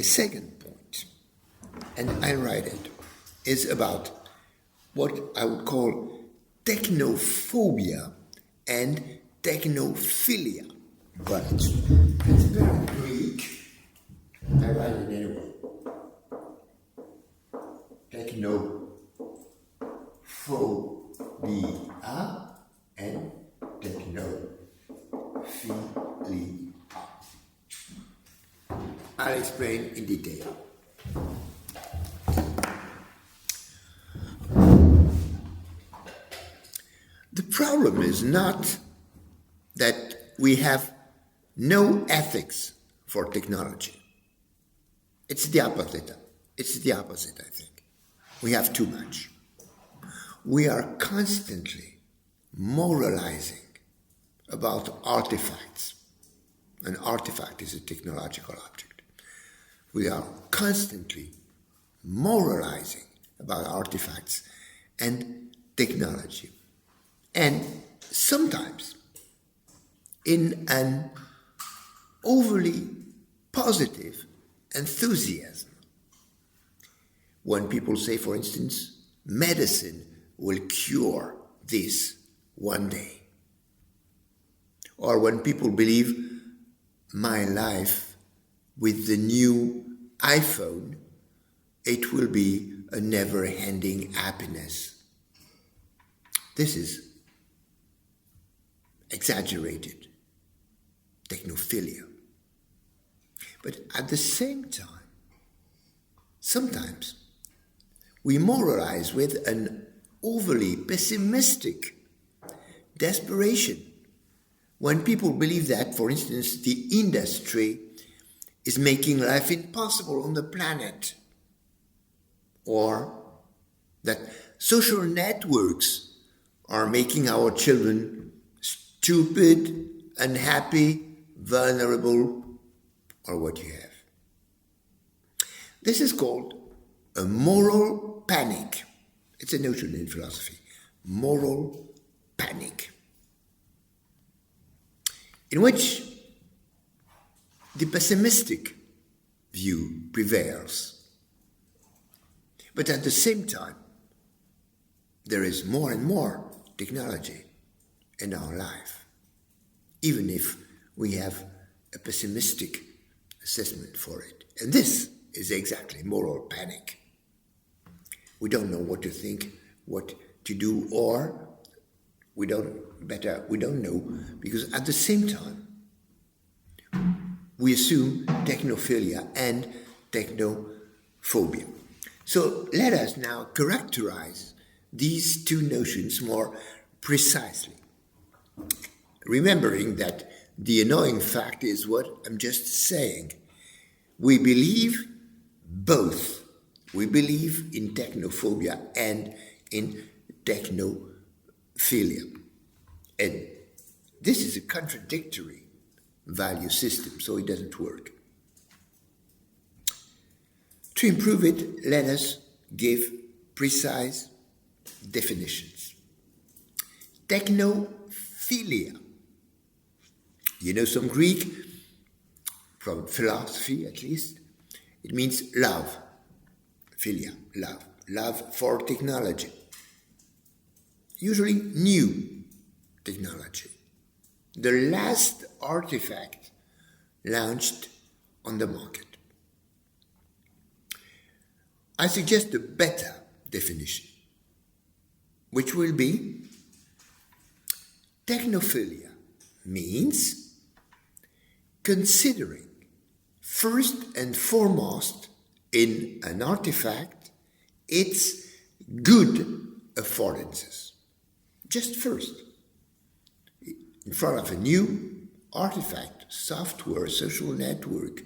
second point, and I write it, is about what I would call technophobia and technophilia. But it's very Greek. I write it anyway. Technophobia and technophilia. I'll explain in detail. The problem is not that we have no ethics for technology. It's the opposite. It's the opposite, I think. We have too much. We are constantly moralizing about artifacts. An artifact is a technological object. We are constantly moralizing about artifacts and technology. And sometimes in an overly positive enthusiasm. When people say, for instance, medicine will cure this one day. Or when people believe my life with the new iPhone, it will be a never-ending happiness. This is exaggerated technophilia. But at the same time, sometimes we moralize with an overly pessimistic desperation when people believe that, for instance, the industry is making life impossible on the planet, or that social networks are making our children stupid, unhappy, vulnerable, or what you have. This is called a moral panic. It's a notion in philosophy. Moral panic. In which the pessimistic view prevails. But at the same time, there is more and more technology in our life, even if we have a pessimistic assessment for it. And this is exactly moral panic. We don't know what to think, what to do, or we don't know, because at the same time, we assume technophilia and technophobia. So let us now characterize these two notions more precisely, remembering that the annoying fact is what I'm just saying. We believe both. We believe in technophobia and in technophilia. And this is a contradictory value system, so it doesn't work. To improve it, let us give precise definitions. Technophilia. You know some Greek, from philosophy at least. It means love. Philia, love. Love for technology. Usually new technology. The last artifact launched on the market. I suggest a better definition, which will be technophilia means considering first and foremost in an artifact its good affordances. Just first. In front of a new artifact, software, social network,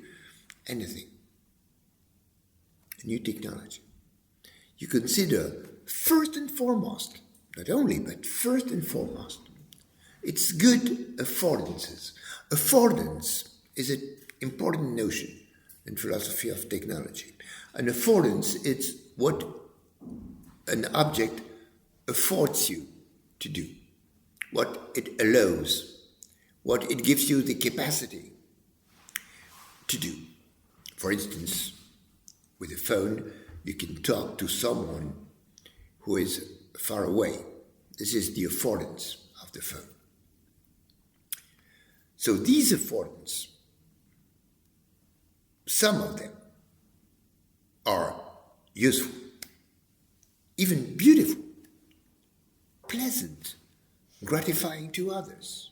anything. A new technology. You consider first and foremost, not only, but first and foremost, its good affordances. Affordance is an important notion in philosophy of technology. An affordance is what an object affords you to do, what it allows, what it gives you the capacity to do. For instance, with a phone, you can talk to someone who is far away. This is the affordance of the phone. So these affordances, some of them are useful, even beautiful, pleasant, gratifying to others.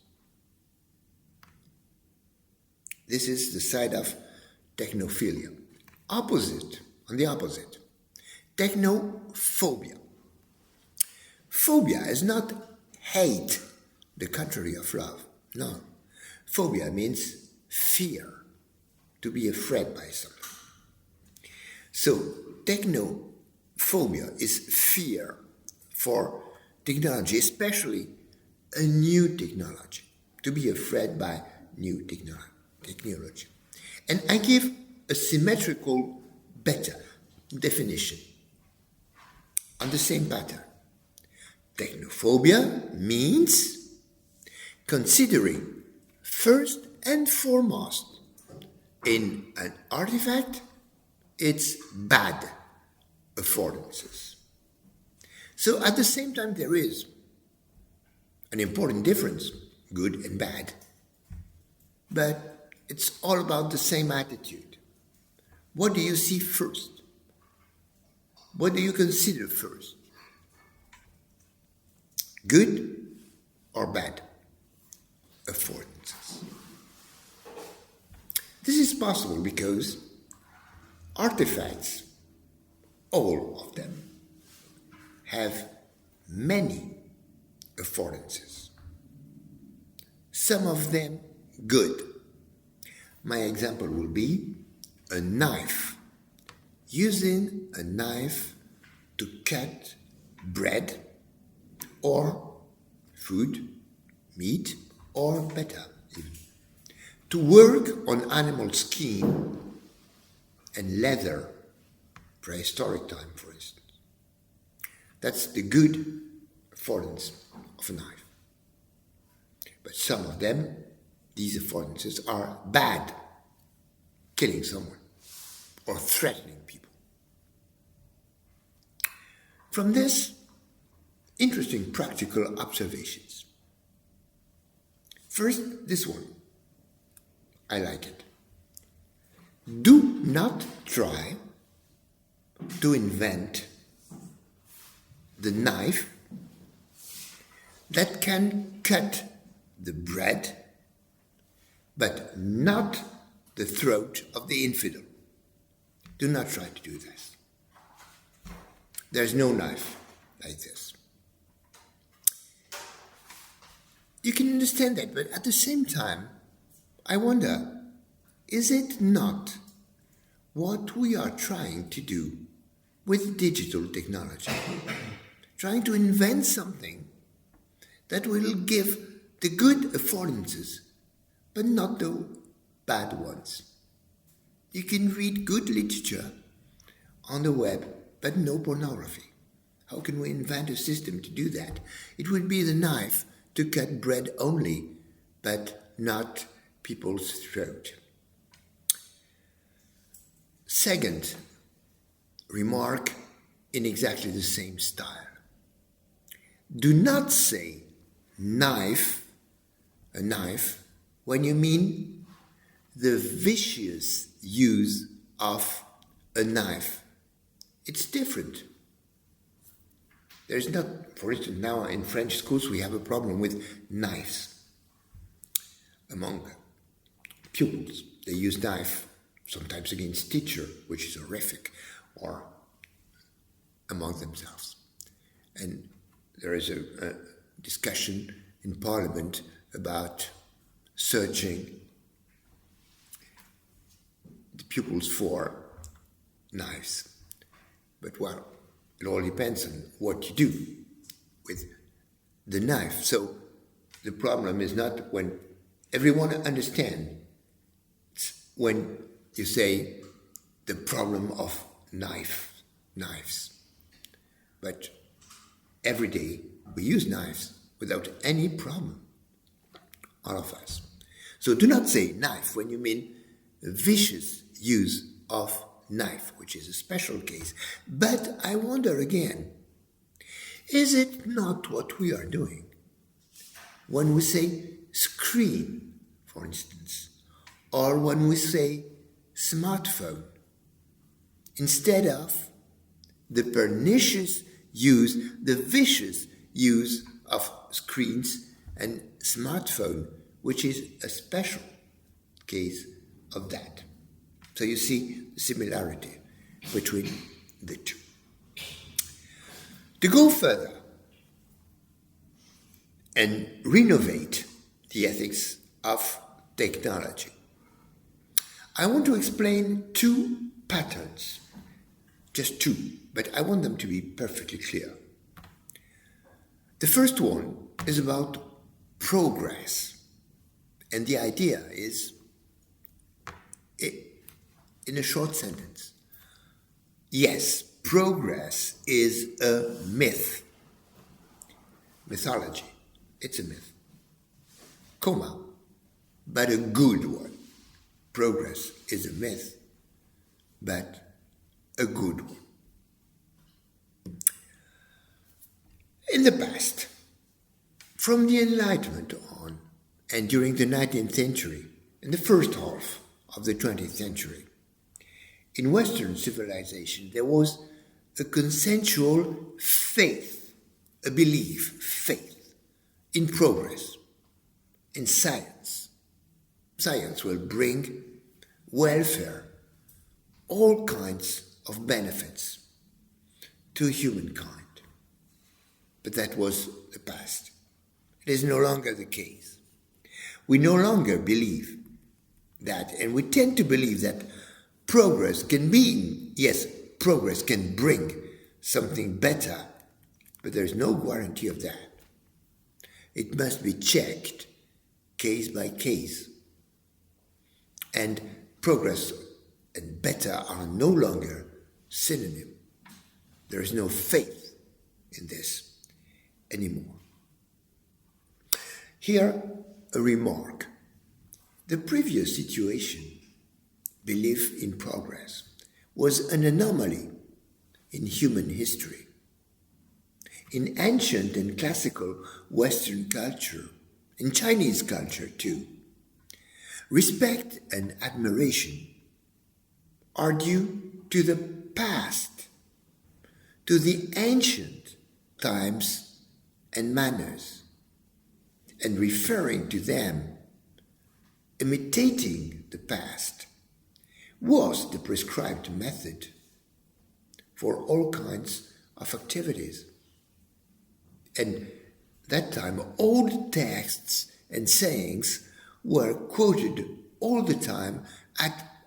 This is the side of technophilia. On the opposite, technophobia. Phobia is not hate, the contrary of love. No. Phobia means fear, to be afraid by something. So, technophobia is fear for technology, especially a new technology, to be afraid by new technology. And I give a symmetrical, better definition on the same pattern. Technophobia means considering first and foremost in an artifact its bad affordances. So at the same time there is an important difference, good and bad, but it's all about the same attitude. What do you see first? What do you consider first? Good or bad affordances? This is possible because artifacts, all of them, have many affordances. Some of them good. My example will be a knife. Using a knife to cut bread or food, meat, or better even. To work on animal skin and leather, prehistoric time for instance. That's the good affordance of a knife. But some of them, these affordances are bad, killing someone or threatening people. From this, interesting practical observations. First, this one. I like it. Do not try to invent the knife that can cut the bread, but not the throat of the infidel. Do not try to do this. There's no knife like this. You can understand that, but at the same time, I wonder, is it not what we are trying to do with digital technology? Trying to invent something that will give the good affordances, but not the bad ones. You can read good literature on the web, but no pornography. How can we invent a system to do that? It would be the knife to cut bread only, but not people's throat. Second remark in exactly the same style. Do not say a knife, when you mean the vicious use of a knife. It's different. There's not, for instance, now in French schools we have a problem with knives among pupils. They use knife sometimes against teacher, which is horrific, or among themselves. And there is a discussion in Parliament about searching the pupils for knives. But well, it all depends on what you do with the knife. So the problem is not when everyone understands, when you say the problem of knives. But every day we use knives without any problem, all of us. So do not say knife when you mean vicious use of knife, which is a special case. But I wonder again, is it not what we are doing when we say screen, for instance, or when we say smartphone, instead of the pernicious use, the vicious use of screens and smartphone, which is a special case of that. So you see the similarity between the two. To go further and renovate the ethics of technology, I want to explain two patterns, just two, but I want them to be perfectly clear. The first one is about progress, and the idea is, in a short sentence, yes, progress is a myth. Mythology, it's a myth. Comma, but a good one. Progress is a myth, but a good one. In the past, from the Enlightenment on, and during the 19th century, and the first half of the 20th century, in Western civilization, there was a consensual faith, a belief, faith, in progress, in science. Science will bring welfare, all kinds of benefits to humankind. But that was the past. It is no longer the case. We no longer believe that, and we tend to believe that progress can be, yes, progress can bring something better, but there's no guarantee of that. It must be checked case by case. And progress and better are no longer synonym. There is no faith in this anymore. Here, a remark. The previous situation, belief in progress, was an anomaly in human history. In ancient and classical Western culture, in Chinese culture too, respect and admiration are due to the past, to the ancient times and manners, and referring to them, imitating the past, was the prescribed method for all kinds of activities. And that time, old texts and sayings were quoted all the time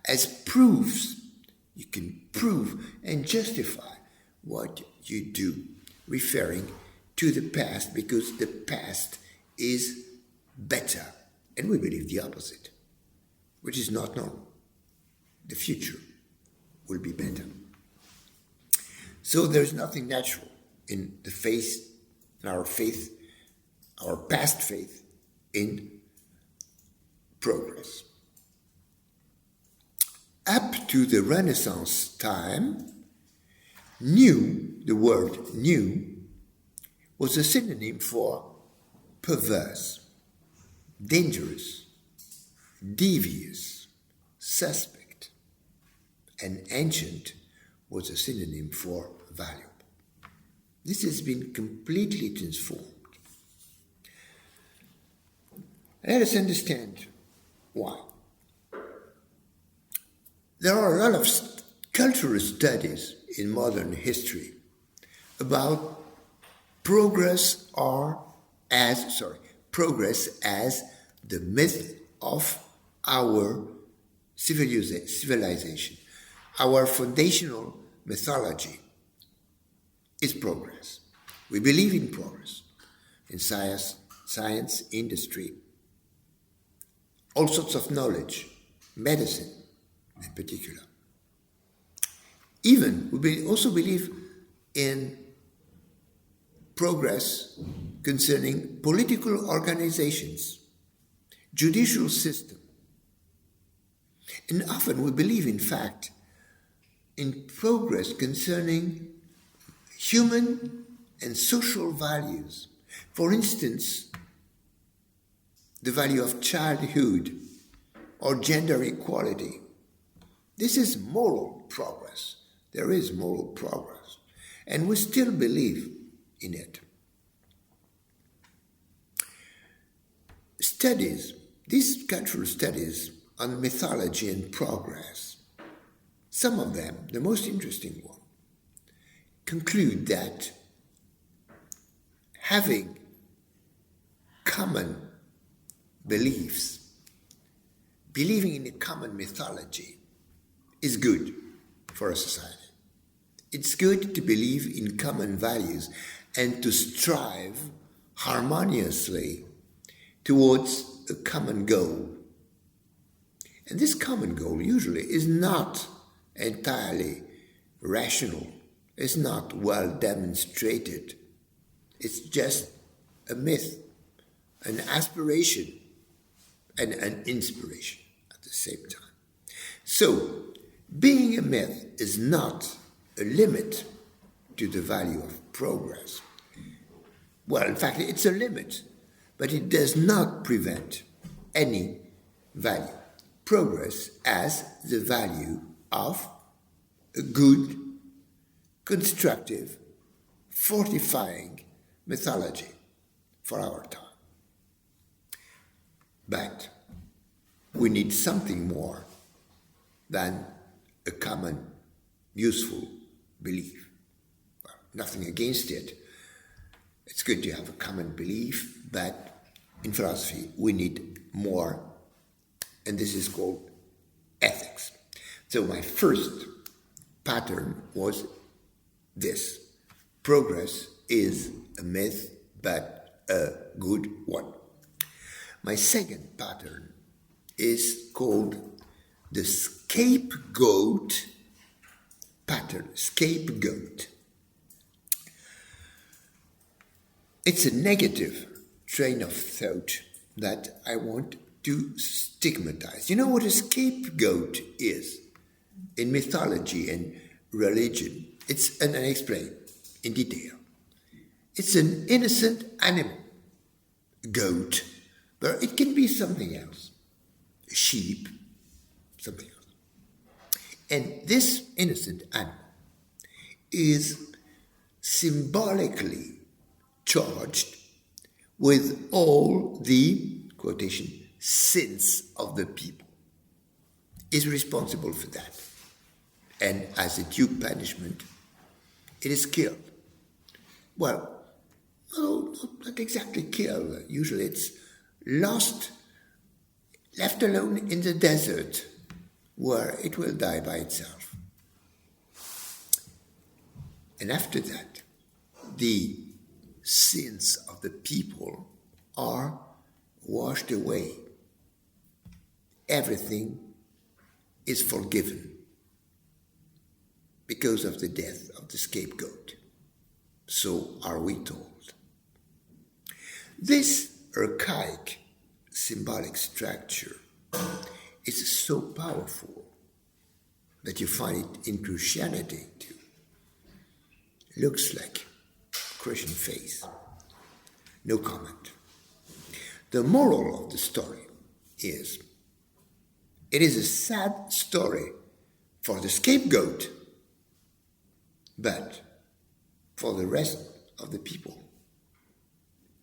as proofs. You can prove and justify what you do, referring to the past, because the past is better. And we believe the opposite, which is not known. The future will be better. So there's nothing natural in the faith, in our faith, our past faith in progress. Up to the Renaissance time, new, the word new, was a synonym for perverse, dangerous, devious, suspect, and ancient was a synonym for valuable. This has been completely transformed. Let us understand why. There are a lot of cultural studies in modern history about progress as the myth of our civilization. Our foundational mythology is progress. We believe in progress in science, industry, all sorts of knowledge, medicine in particular. Even we also believe in progress concerning political organizations, judicial system. And often we believe, in fact, in progress concerning human and social values. For instance, the value of childhood or gender equality. This is moral progress. There is moral progress. And we still believe in it. Studies, these cultural studies on mythology and progress, some of them, the most interesting one, conclude that having common beliefs, believing in a common mythology, is good for a society. It's good to believe in common values and to strive harmoniously towards a common goal. And this common goal usually is not entirely rational. It's not well demonstrated. It's just a myth, an aspiration, and an inspiration at the same time. So, being a myth is not a limit to the value of progress. Well, in fact, it's a limit, but it does not prevent any value. Progress as the value of a good, constructive, fortifying mythology for our time. But we need something more than a common, useful belief. Well, nothing against it. It's good to have a common belief, but in philosophy we need more, and this is called ethics. So my first pattern was this. Progress is a myth, but a good one. My second pattern is called the scapegoat pattern. Scapegoat. It's a negative train of thought that I want to stigmatize. You know what a scapegoat is in mythology and religion? And I explain in detail. It's an innocent animal, goat, but it can be something else, a sheep, something else. And this innocent animal is symbolically charged with all the, quotation, sins of the people, is responsible for that. And as a due punishment, it is killed. Well, no, not exactly killed. Usually it's lost, left alone in the desert, where it will die by itself. And after that, the sins of the people are washed away. Everything is forgiven because of the death of the scapegoat. So are we told. This archaic symbolic structure is so powerful that you find it in Christianity too. Looks like Christian faith. No comment. The moral of the story is, it is a sad story for the scapegoat, but for the rest of the people,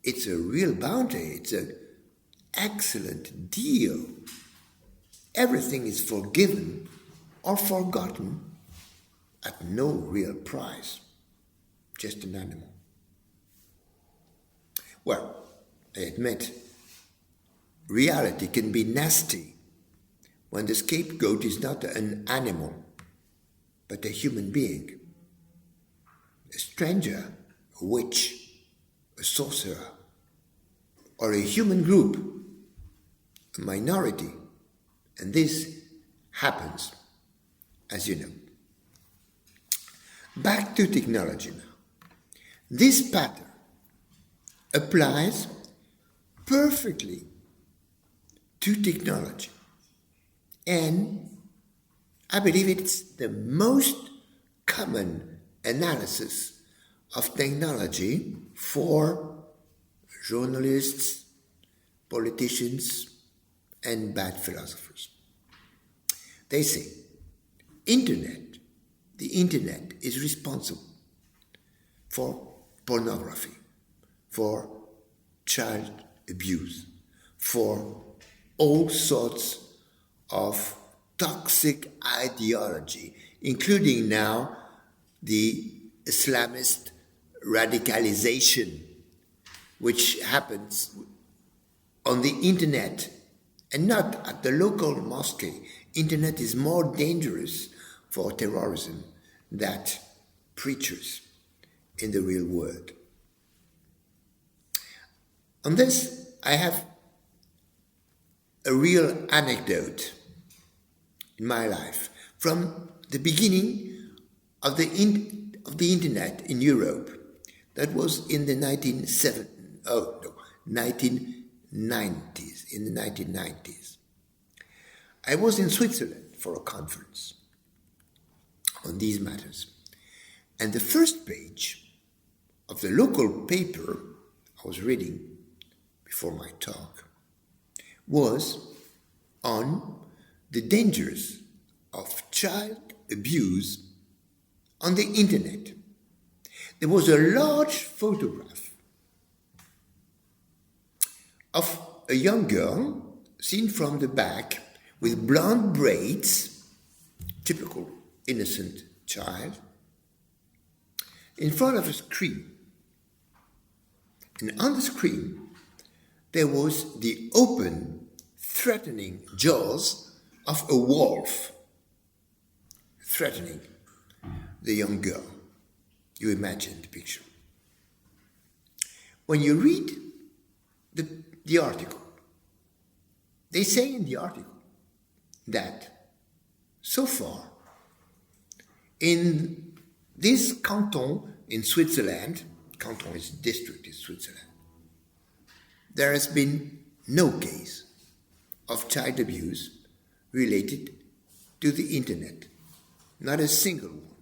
it's a real bounty. It's an excellent deal. Everything is forgiven or forgotten at no real price. Just an animal. Well, I admit, reality can be nasty when the scapegoat is not an animal, but a human being. A stranger, a witch, a sorcerer, or a human group, a minority. And this happens, as you know. Back to technology now. This pattern applies perfectly to technology. And I believe it's the most common analysis of technology for journalists, politicians, and bad philosophers. They say, the internet is responsible for pornography, for child abuse, for all sorts of toxic ideology, including now the Islamist radicalization, which happens on the internet and not at the local mosque. Internet is more dangerous for terrorism than preachers in the real world. On this, I have a real anecdote in my life from the beginning of the internet in Europe. That was in the 1990s, in the 1990s. I was in Switzerland for a conference on these matters. And the first page of the local paper I was reading before my talk was on the dangers of child abuse on the internet. There was a large photograph of a young girl seen from the back with blonde braids, typical innocent child, in front of a screen. And on the screen, there was the open, threatening jaws of a wolf threatening the young girl. You imagine the picture. When you read the article, they say in the article that so far in this canton in Switzerland, canton is district in Switzerland, there has been no case of child abuse related to the internet. Not a single one.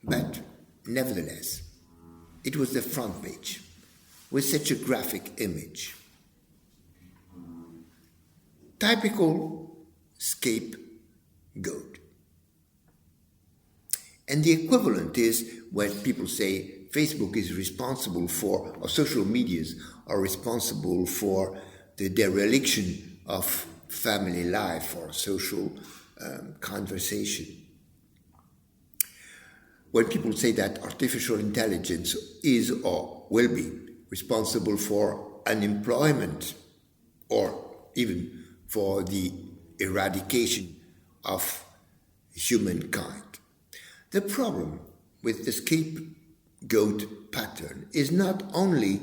But nevertheless, it was the front page with such a graphic image. Typical scapegoat. And the equivalent is when people say Facebook is responsible for, or social medias are responsible for the dereliction of family life or social conversation. When people say that artificial intelligence is or will be responsible for unemployment or even for the eradication of humankind. The problem with the scapegoat pattern is not only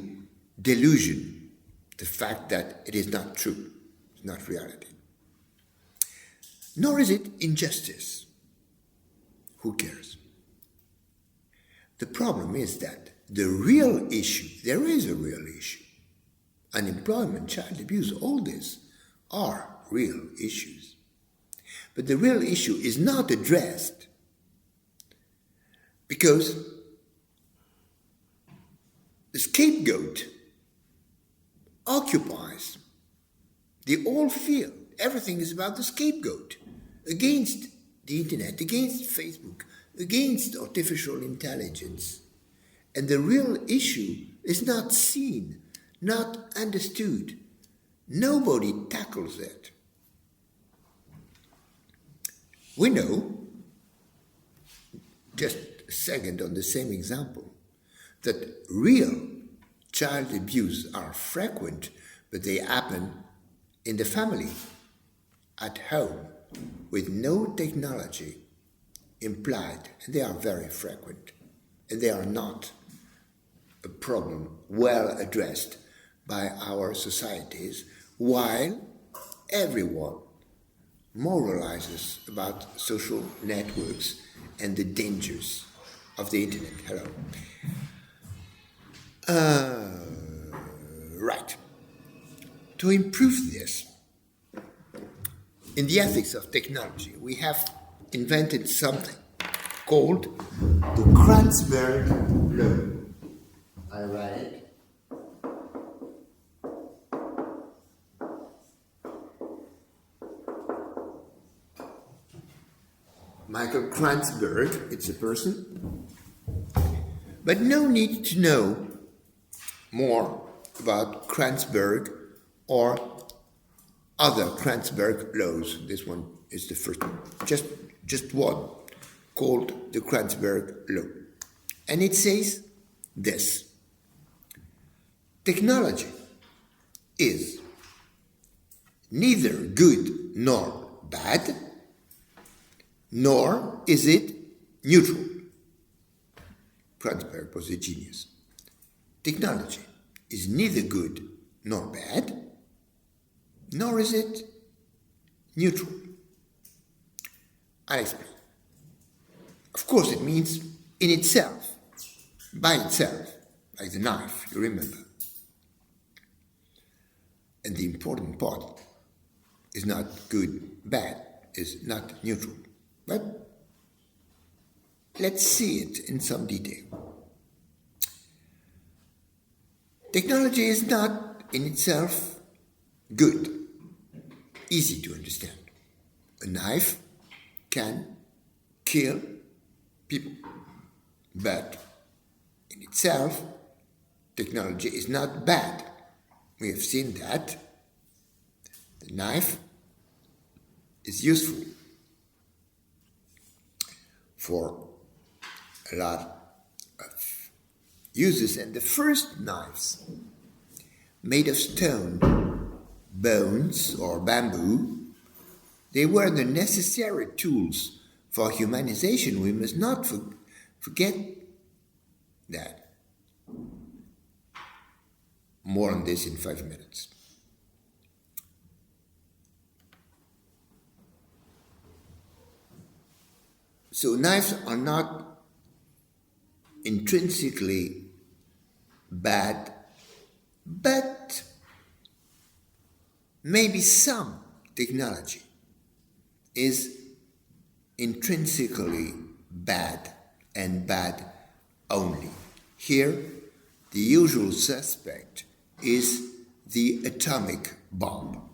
delusion, the fact that it is not true, it's not reality, nor is it injustice. Who cares? The problem is that the real issue, there is a real issue, unemployment, child abuse, all this are real issues. But the real issue is not addressed because the scapegoat occupies the whole field. Everything is about the scapegoat against the internet, against Facebook, against artificial intelligence. And the real issue is not seen, not understood. Nobody tackles it. We know, just a second on the same example, that real child abuse are frequent, but they happen in the family, at home, with no technology implied, and they are very frequent, and they are not a problem well addressed by our societies, while everyone moralizes about social networks and the dangers of the internet. Right. To improve this, in the ethics of technology, we have invented something called the Kranzberg law. I write it. Michael Kranzberg, it's a person. But no need to know more about Kranzberg or other Kranzberg laws. This one is the first one. Just one, called the Kranzberg law. And it says this: technology is neither good nor bad, nor is it neutral. Kranzberg was a genius. Technology is neither good nor bad, nor is it neutral. I'll explain. Of course, it means in itself, by itself, like the knife, you remember. And the important part is not good, bad, is not neutral. But let's see it in some detail. Technology is not in itself good, easy to understand. A knife can kill people, but in itself, technology is not bad. We have seen that the knife is useful for a lot of uses, and the first knives made of stone, bones, or bamboo, they were the necessary tools for humanization. We must not forget that. More on this in 5 minutes. So knives are not intrinsically bad, but maybe some technology is intrinsically bad and bad only. Here, the usual suspect is the atomic bomb,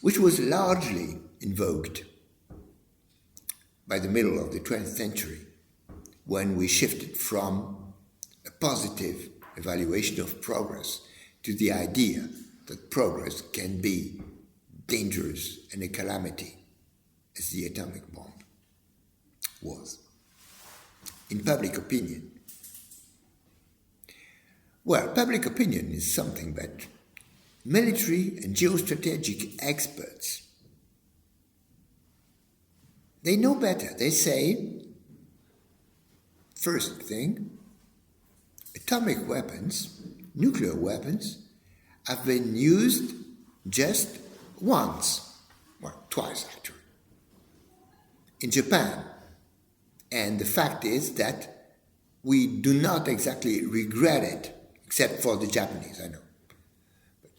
which was largely invoked by the middle of the 20th century, when we shifted from a positive evaluation of progress to the idea that progress can be dangerous and a calamity, as the atomic bomb was. In public opinion, well, public opinion is something that military and geostrategic experts, they know better. They say, first thing, atomic weapons, nuclear weapons, have been used just once, well, twice actually, in Japan. And the fact is that we do not exactly regret it, except for the Japanese, I know. But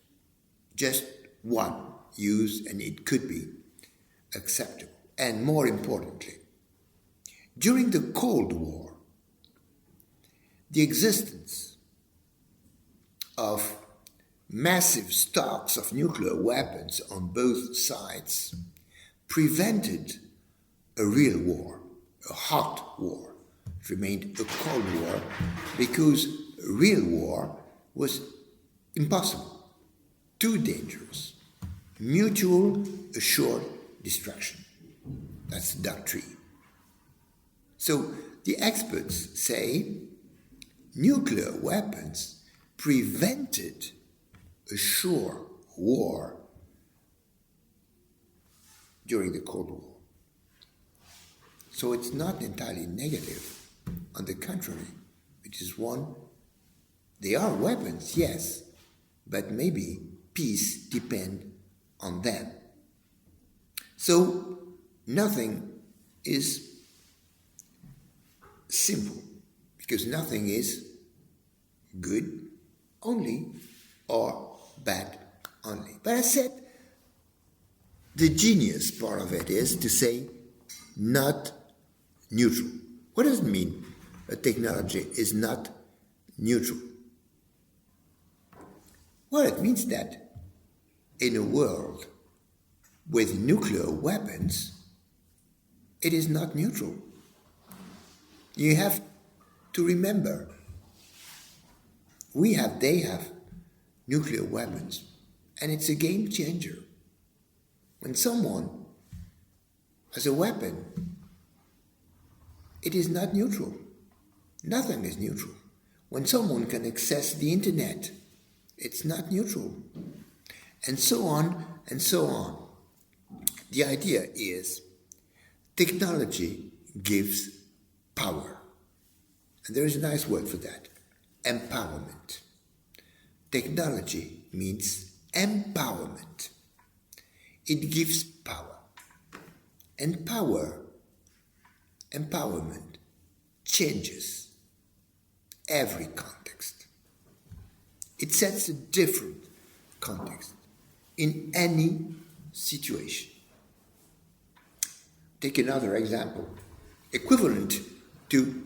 just one use, and it could be acceptable. And more importantly, during the Cold War, the existence of massive stocks of nuclear weapons on both sides prevented a real war, a hot war. It remained a Cold War because a real war was impossible, too dangerous, mutual assured destruction. That's the doctrine. So the experts say nuclear weapons prevented a sure war during the Cold War. So it's not entirely negative. On the contrary, it is one. They are weapons, yes, but maybe peace depends on them. So nothing is simple, because nothing is good only or bad only. But I said the genius part of it is to say not neutral. What does it mean a technology is not neutral? Well, it means that in a world with nuclear weapons, it is not neutral. You have to remember, they have nuclear weapons, and it's a game changer. When someone has a weapon, it is not neutral. Nothing is neutral. When someone can access the internet, it's not neutral. And so on and so on. The idea is technology gives power. And there is a nice word for that, empowerment. Technology means empowerment. It gives power. And empowerment changes every context. It sets a different context in any situation. Take another example, equivalent to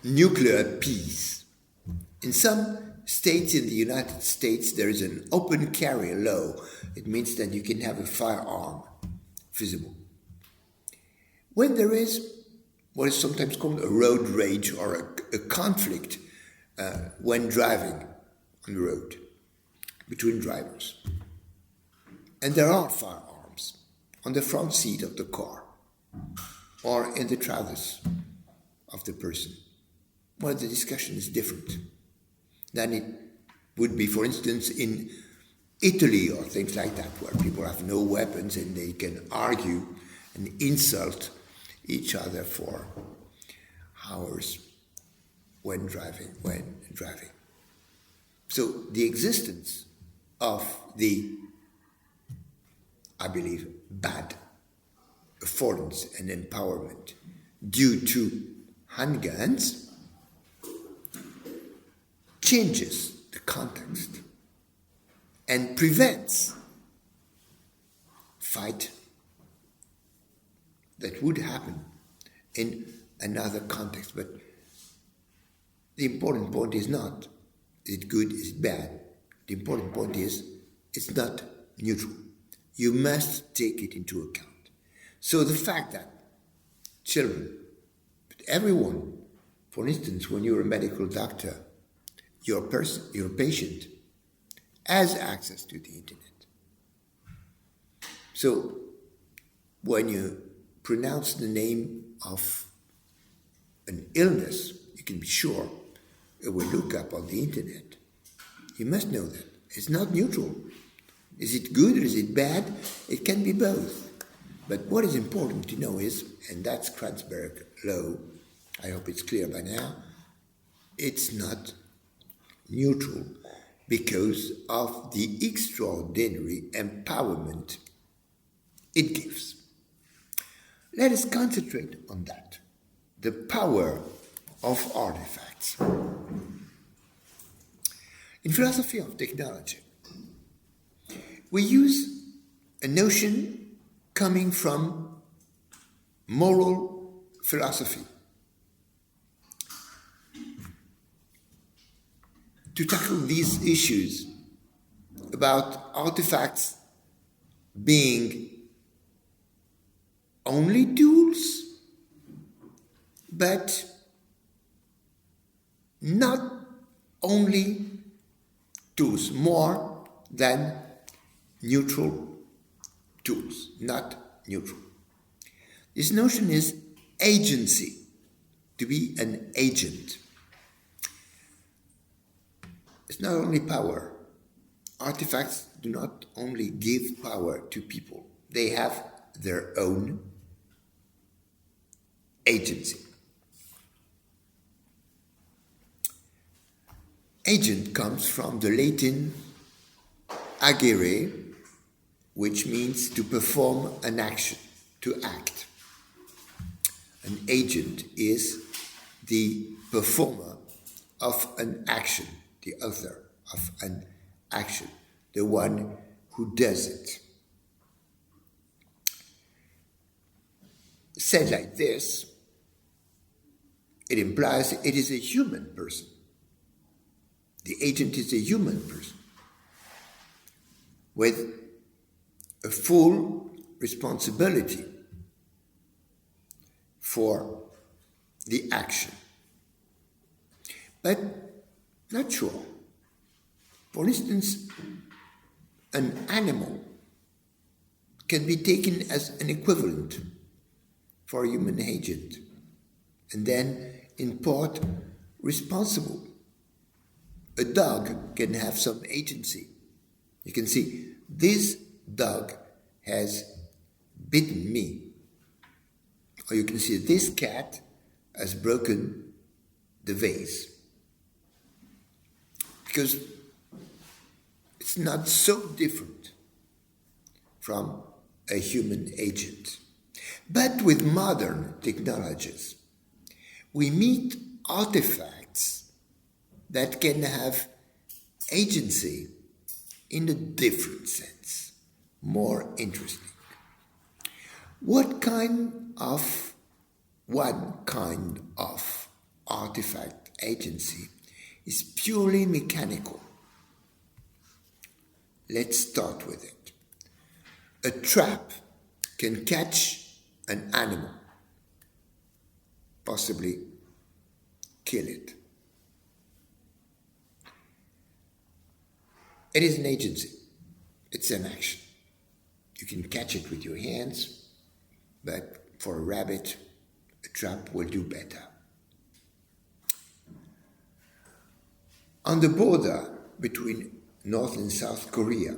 nuclear peace. In some states in the United States, there is an open carry law. It means that you can have a firearm visible. When there is what is sometimes called a road rage or a conflict when driving on the road between drivers, and there are firearms on the front seat of the car or in the trousers of the person, well, the discussion is different than it would be, for instance, in Italy or things like that, where people have no weapons and they can argue and insult each other for hours when driving. So the existence of the, I believe, bad affordance and empowerment due to handguns changes the context and prevents fight that would happen in another context. But the important point is not, is it good, is it bad? The important point is, it's not neutral. You must take it into account. So the fact that children, but everyone, for instance, when you're a medical doctor, your patient has access to the internet. So when you pronounce the name of an illness, you can be sure it will look up on the internet. You must know that. It's not neutral. Is it good or is it bad? It can be both. But what is important to know is, and that's Kranzberg law, I hope it's clear by now, it's not neutral because of the extraordinary empowerment it gives. Let us concentrate on that, the power of artifacts. In philosophy of technology, we use a notion coming from moral philosophy to tackle these issues about artifacts being only tools, but not only tools, more than neutral tools, not neutral. This notion is agency, to be an agent. It's not only power. Artifacts do not only give power to people, they have their own agency. Agent comes from the Latin agere, which means to perform an action, to act. An agent is the performer of an action, the author of an action, the one who does it. said like this, it implies it is a human person. The agent is a human person with a full responsibility for the action. But not sure. For instance, an animal can be taken as an equivalent for a human agent, and then in part responsible. A dog can have some agency. You can see, this dog has bitten me. Or you can see, this cat has broken the vase. Because it's not so different from a human agent. But with modern technologies, we meet artifacts that can have agency in a different sense, more interesting. One kind of artifact agency is purely mechanical. Let's start with it. A trap can catch an animal, possibly kill it. It is an agency. It's an action. You can catch it with your hands, but for a rabbit, a trap will do better. On the border between North and South Korea,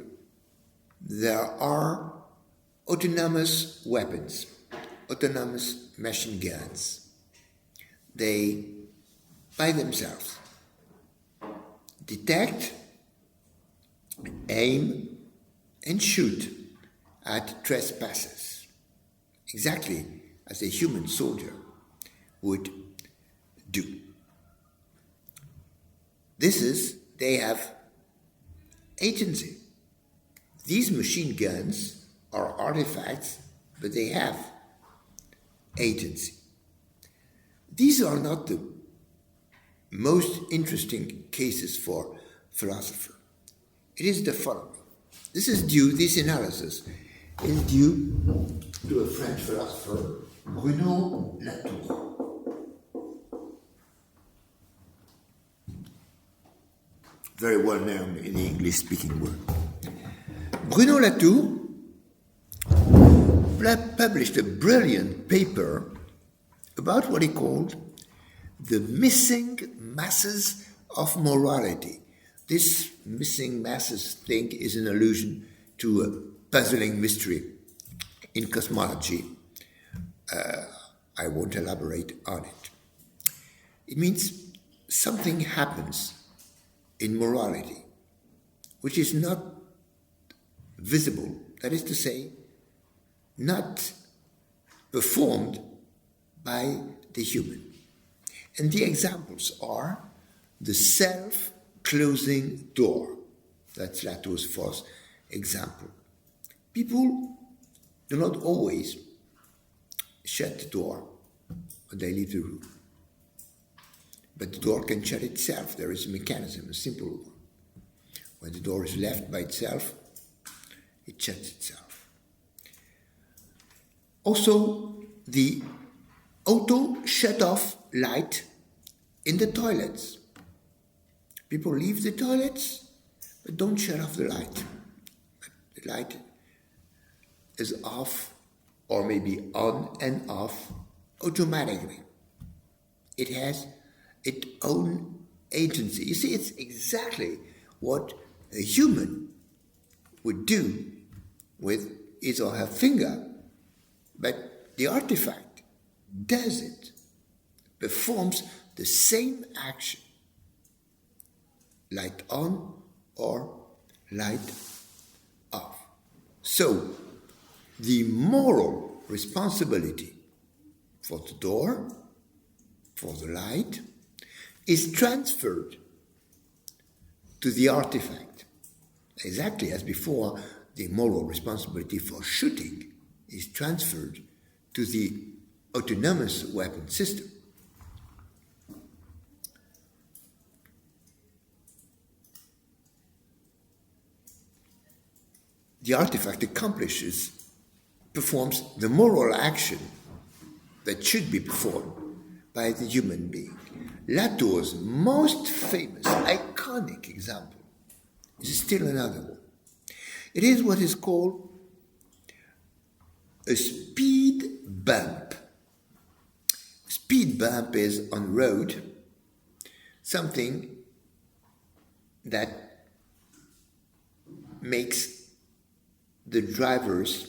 there are autonomous weapons, autonomous machine guns. They, by themselves, detect, aim, and shoot at trespassers, exactly as a human soldier would do. They have agency. These machine guns are artifacts, but they have agency. These are not the most interesting cases for philosophers. It is the following. This analysis is due to a French philosopher, Bruno Latour. Very well known in the English-speaking world. Bruno Latour published a brilliant paper about what he called the missing masses of morality. This missing masses thing is an allusion to a puzzling mystery in cosmology. I won't elaborate on it. It means something happens in morality which is not visible, that is to say, not performed by the human. And the examples are the self-closing door. That's Latour's first example. People do not always shut the door when they leave the room. But the door can shut itself. There is a mechanism, a simple one. When the door is left by itself, it shuts itself. Also, the auto shut-off light in the toilets. People leave the toilets, but don't shut off the light. The light is off, or maybe on and off, automatically. It has its own agency. You see, it's exactly what a human would do with his or her finger, but the artifact does it, performs the same action, light on or light off. So, the moral responsibility for the door, for the light, is transferred to the artifact. Exactly as before, the moral responsibility for shooting is transferred to the autonomous weapon system. The artifact performs the moral action that should be performed by the human being. Latour's most famous, iconic example is still another one. It is what is called a speed bump. Speed bump is on road something that makes the drivers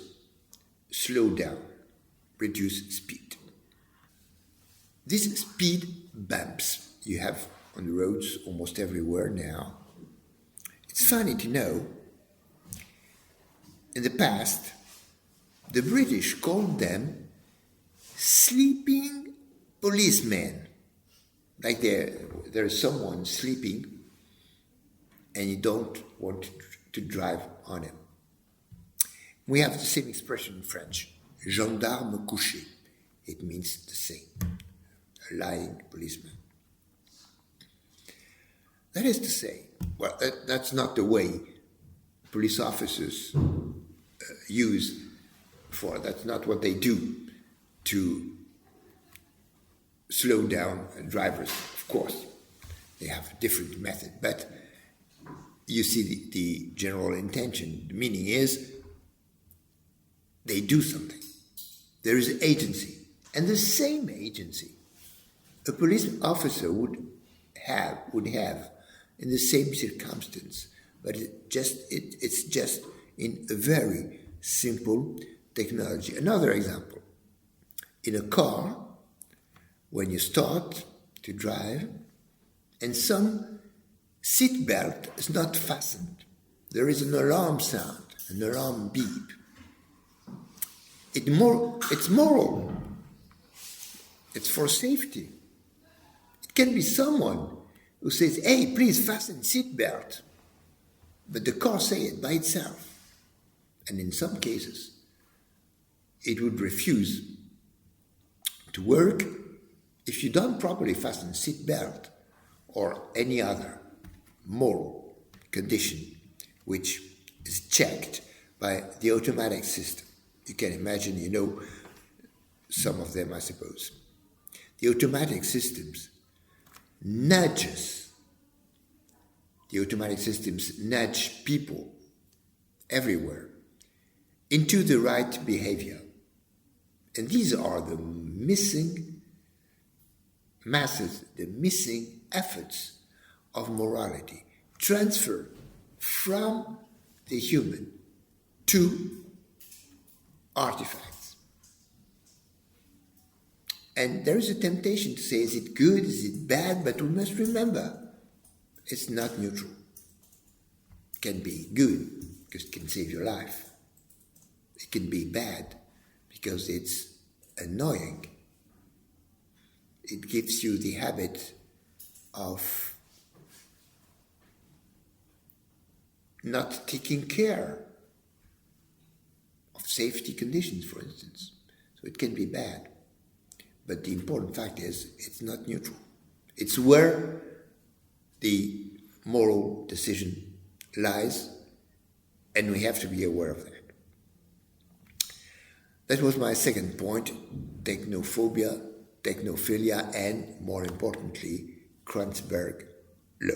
slow down, reduce speed. These speed bumps you have on the roads almost everywhere now. It's funny to know, in the past, the British called them sleeping policemen. Like there's someone sleeping and you don't want to drive on him. We have the same expression in French, gendarme couché. It means the same, a lying policeman. That is to say, well, that's not the way police officers that's not what they do to slow down drivers, of course. They have a different method, but you see the general intention. The meaning is they do something. There is agency. And the same agency a police officer would have in the same circumstance, but it's just in a very simple technology. Another example, in a car, when you start to drive and some seat belt is not fastened, there is an alarm sound, an alarm beep. It's moral. It's for safety. It can be someone who says, hey, please fasten seatbelt. But the car says it by itself. And in some cases, it would refuse to work if you don't properly fasten seatbelt or any other moral condition which is checked by the automatic system. You can imagine, you know some of them, I suppose. The automatic systems nudge people everywhere into the right behavior. And these are the missing masses, the missing efforts of morality, transferred from the human to artifacts. And there is a temptation to say, is it good, is it bad? But we must remember, it's not neutral. It can be good because it can save your life. It can be bad because it's annoying. It gives you the habit of not taking care of safety conditions, for instance. So it can be bad. But the important fact is it's not neutral. It's where the moral decision lies, and we have to be aware of that. That was my second point, technophobia, technophilia, and more importantly, Kreuzberg law.